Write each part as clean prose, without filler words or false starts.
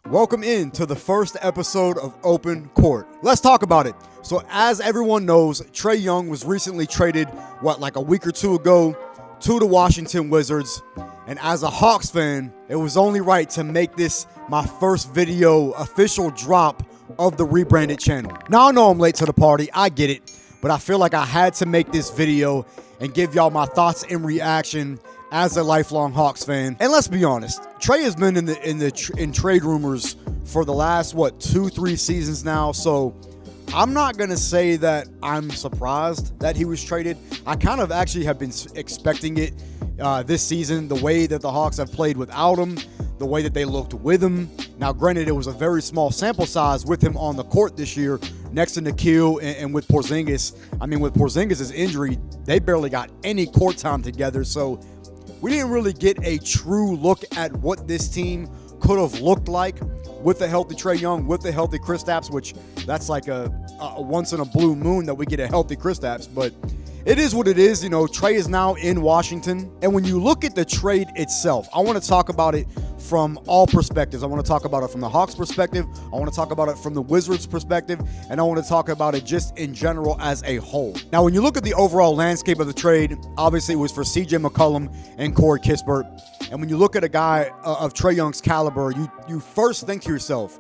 Welcome in to the first episode of Open Court. Let's talk about it. So as everyone knows, Trae Young was recently traded, like a week or two ago, to the Washington Wizards. And as a Hawks fan, it was only right to make this my first video official drop of the rebranded channel. Now I know I'm late to the party, I get it, but I feel like I had to make this video and give y'all my thoughts and reaction as a lifelong Hawks fan. And let's be honest, Trae has been in trade rumors for the last 2-3 seasons now. So I'm not gonna say that I'm surprised that he was traded. I kind of actually have been expecting it this season, the way that the Hawks have played without him, the way that they looked with him. Now, granted, it was a very small sample size with him on the court this year, next to Nikhil and with Porzingis. I mean, with Porzingis' injury, they barely got any court time together. So we didn't really get a true look at what this team could have looked like with a healthy Trae Young, with a healthy Kristaps, which that's like a once in a blue moon that we get a healthy Kristaps. But it is what it is. You know, Trae is now in Washington. And when you look at the trade itself, I want to talk about it from all perspectives. I want to talk about it from the Hawks perspective. I want to talk about it from the Wizards perspective. And I want to talk about it just in general as a whole. Now, when you look at the overall landscape of the trade, obviously it was for CJ McCollum and Corey Kispert. And when you look at a guy of Trae Young's caliber, you first think to yourself,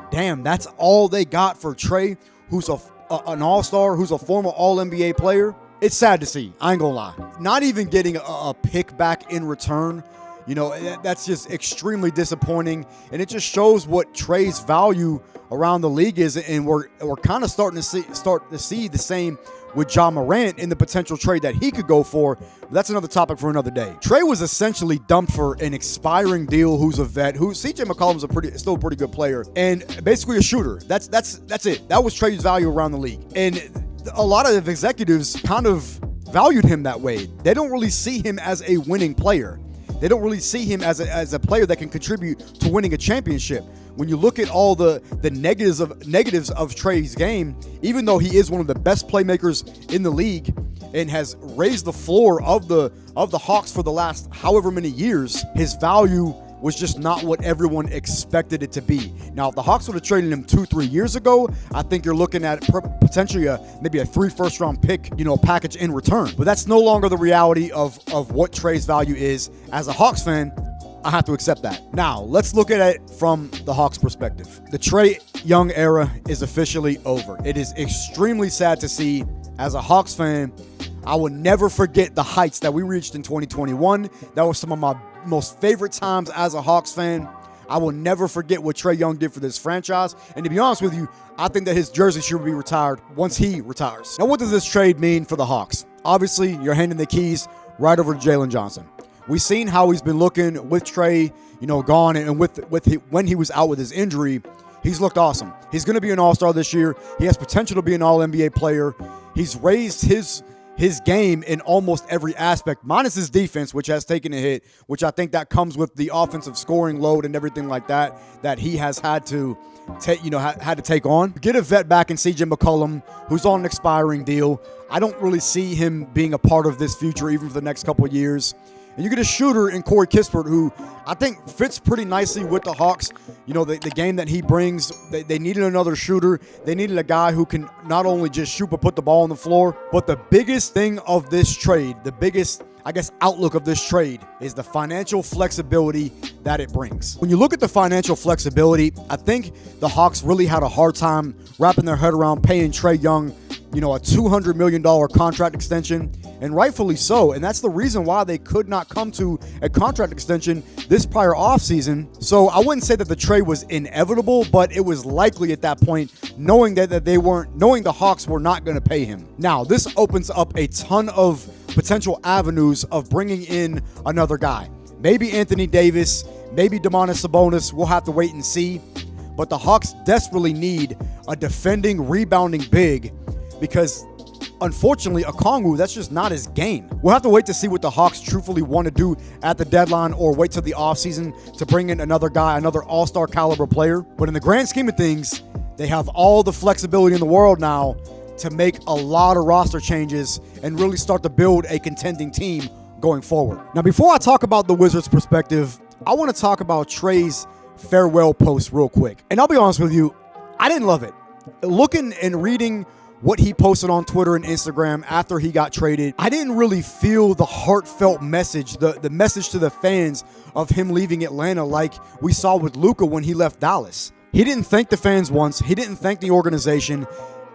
damn, that's all they got for Trae, who's an all-star, who's a former All-NBA player. It's sad to see, I ain't gonna lie. Not even getting a pick back in return, you know, that's just extremely disappointing. And it just shows what Trae's value around the league is. And we're kind of starting to see the same with Ja Morant in the potential trade that he could go for. That's another topic for another day. Trae was essentially dumped for an expiring deal, who's a vet, who CJ McCollum's still a pretty good player, and basically a shooter. That's it. That was Trae's value around the league. And a lot of executives kind of valued him that way. They don't really see him as a winning player. They don't really see him as a player that can contribute to winning a championship. When you look at all the negatives of Trae's game, even though he is one of the best playmakers in the league and has raised the floor of the Hawks for the last however many years, his value was just not what everyone expected it to be. Now, if the Hawks would have traded him 2-3 years ago, I think you're looking at potentially maybe a 3 first-round pick, package in return. But that's no longer the reality of what Trae's value is. As a Hawks fan, I have to accept that. Now, let's look at it from the Hawks' perspective. The Trae Young era is officially over. It is extremely sad to see. As a Hawks fan, I will never forget the heights that we reached in 2021. That was some of my most favorite times as a Hawks fan. I will never forget what Trae Young did for this franchise. And to be honest with you, I think that his jersey should be retired once he retires. Now, what does this trade mean for the Hawks? Obviously, you're handing the keys right over to Jalen Johnson. We've seen how he's been looking with Trae, gone, and when he was out with his injury, he's looked awesome. He's going to be an all-star this year. He has potential to be an all-NBA player. He's raised his game in almost every aspect, minus his defense, which has taken a hit, which I think that comes with the offensive scoring load and everything like that he has had to take on. Get a vet back in CJ McCollum, who's on an expiring deal. I don't really see him being a part of this future even for the next couple of years. And you get a shooter in Corey Kispert, who I think fits pretty nicely with the Hawks. The game that he brings, they needed another shooter. They needed a guy who can not only just shoot but put the ball on the floor. But the biggest thing of this trade, the biggest, outlook of this trade is the financial flexibility that it brings. When you look at the financial flexibility, I think the Hawks really had a hard time wrapping their head around paying Trae Young, a $200 million contract extension, and rightfully so. And that's the reason why they could not come to a contract extension this prior offseason. So I wouldn't say that the trade was inevitable, but it was likely at that point, knowing that the Hawks were not going to pay him. Now, this opens up a ton of potential avenues of bringing in another guy. Maybe Anthony Davis, maybe Domantas Sabonis. We'll have to wait and see. But the Hawks desperately need a defending, rebounding big, because unfortunately, Okongwu, that's just not his game. We'll have to wait to see what the Hawks truthfully want to do at the deadline, or wait till the offseason to bring in another guy, another all-star caliber player. But in the grand scheme of things, they have all the flexibility in the world now to make a lot of roster changes and really start to build a contending team going forward. Now, before I talk about the Wizards' perspective, I want to talk about Trae's farewell post real quick. And I'll be honest with you, I didn't love it. Looking and reading what he posted on Twitter and Instagram after he got traded, I didn't really feel the heartfelt message, the message to the fans of him leaving Atlanta like we saw with Luka when he left Dallas. He didn't thank the fans once. He didn't thank the organization.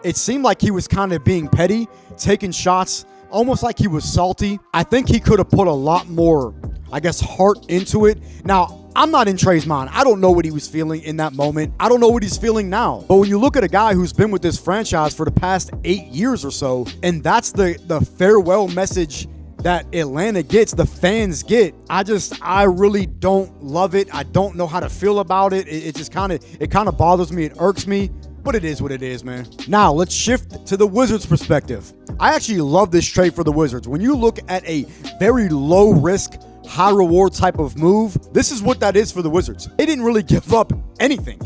It seemed like he was kind of being petty, taking shots, almost like he was salty. I think he could have put a lot more, I guess, heart into it. Now, I'm not in Trae's mind. I don't know what he was feeling in that moment. I don't know what he's feeling now. But when you look at a guy who's been with this franchise for the past 8 years or so, and that's the farewell message that Atlanta gets, the fans get, I really don't love it. I don't know how to feel about it. It just kind of bothers me. It irks me. But it is what it is, man. Now, let's shift to the Wizards' perspective. I actually love this trade for the Wizards. When you look at a very low-risk, high-reward type of move, this is what that is for the Wizards. They didn't really give up anything.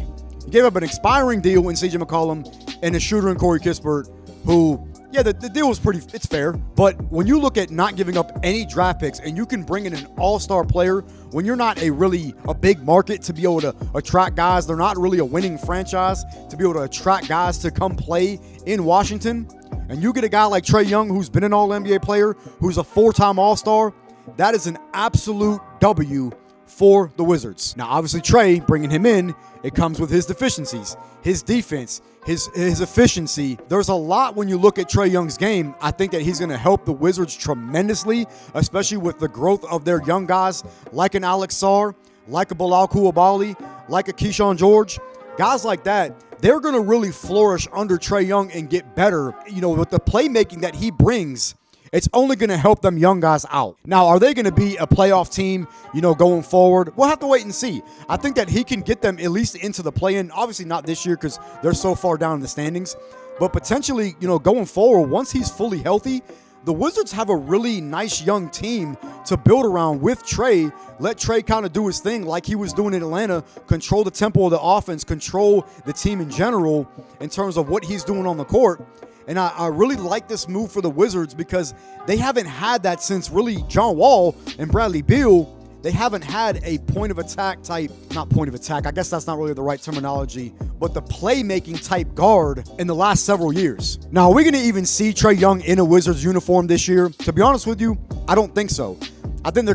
You gave up an expiring deal in CJ McCollum and a shooter in Corey Kispert, who, yeah, the deal was it's fair. But when you look at not giving up any draft picks and you can bring in an all-star player when you're not a big market to be able to attract guys, they're not really a winning franchise to be able to attract guys to come play in Washington, and you get a guy like Trae Young who's been an all-NBA player, who's a 4-time all-star, that is an absolute W for the Wizards. Now, obviously, Trae, bringing him in, it comes with his deficiencies, his defense, his efficiency. There's a lot when you look at Trae Young's game. I think that he's going to help the Wizards tremendously, especially with the growth of their young guys like an Alex Sarr, like a Bilal Coulibaly, like a Keyshawn George. Guys like that, they're going to really flourish under Trae Young and get better. You know, with the playmaking that he brings, it's only going to help them young guys out. Now, are they going to be a playoff team, going forward? We'll have to wait and see. I think that he can get them at least into the play-in. Obviously not this year because they're so far down in the standings. But potentially, going forward, once he's fully healthy, the Wizards have a really nice young team to build around with Trae. Let Trae kind of do his thing like he was doing in Atlanta, control the tempo of the offense, control the team in general in terms of what he's doing on the court. And I really like this move for the Wizards because they haven't had that since really John Wall and Bradley Beal. They haven't had a point of attack type, not point of attack, I guess that's not really the right terminology, but the playmaking type guard in the last several years. Now, are we going to even see Trae Young in a Wizards uniform this year? To be honest with you, I don't think so. I think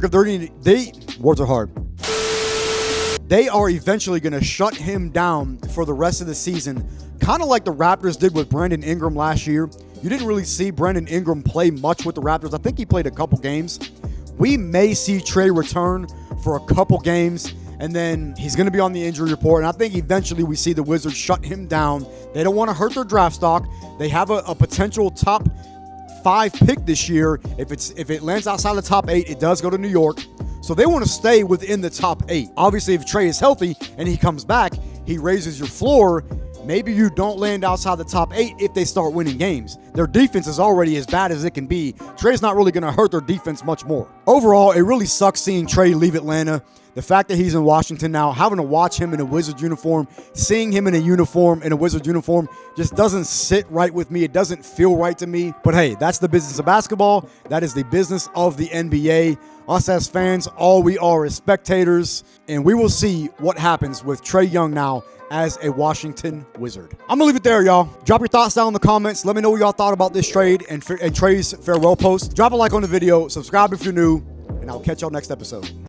words are hard. They are eventually going to shut him down for the rest of the season, kind of like the Raptors did with Brandon Ingram last year. You didn't really see Brandon Ingram play much with the Raptors. I think he played a couple games. We may see Trae return for a couple games, and then he's going to be on the injury report. And I think eventually we see the Wizards shut him down. They don't want to hurt their draft stock. They have a potential top 5 pick this year. If it lands outside the top 8, it does go to New York. So they want to stay within the top 8. Obviously, if Trae is healthy and he comes back, he raises your floor. Maybe you don't land outside the top 8 if they start winning games. Their defense is already as bad as it can be. Trae's not really going to hurt their defense much more. Overall, it really sucks seeing Trae leave Atlanta. The fact that he's in Washington now, having to watch him in a Wizards uniform, seeing him in a Wizards uniform, just doesn't sit right with me. It doesn't feel right to me. But hey, that's the business of basketball. That is the business of the NBA. Us as fans, all we are is spectators. And we will see what happens with Trae Young now as a Washington Wizard. I'm gonna leave it there, y'all. Drop your thoughts down in the comments. Let me know what y'all thought about this trade and Trae's farewell post. Drop a like on the video, subscribe if you're new, and I'll catch y'all next episode.